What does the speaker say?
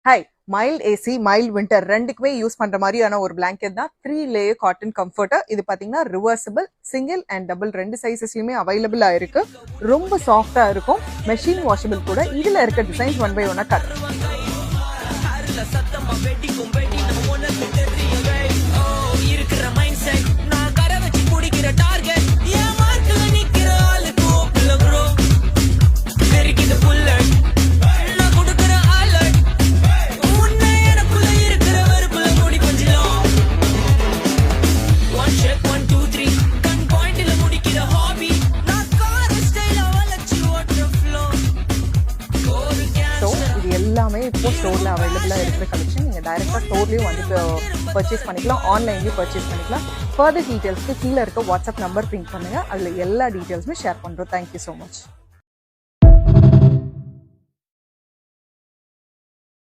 Hi, mild AC mild winter ரெண்டுக்குமே use பண்ற மாதிரியான ஒரு பிளாங்கெட் தான் 3 லேயர் காட்டன் கம்ஃபர்டர். இது பாத்தீங்கன்னா ரிவர்சபிள், சிங்கிள் அண்ட் டபுள் ரெண்டு சைசஸ்லயுமே அவைலபிளா இருக்கு. ரொம்ப சாஃப்டா இருக்கும், மெஷின் வாஷபிள் கூட. இதுல இருக்க டிசைன்ஸ் 1 by 1 காட்டுறேன். எல்லாமே இப்போ ஸ்டோர்ல அவைலபிளா இருக்கிற கலெக்ஷன். நீங்க டைரக்டா ஸ்டோர்லயும் வந்து பர்ச்சேஸ் பண்ணிக்கலாம், ஆன்லைன்லயும் பர்ச்சேஸ் பண்ணிக்கலாம். ஃபர்தர் டீடைல்ஸ்க்கு கீழே இருக்க வாட்ஸ்அப் நம்பர் பிங்க் பண்ணுங்க, அதுல எல்லா டீடைல்ஸுமே ஷேர் பண்றோம். Thank you so much.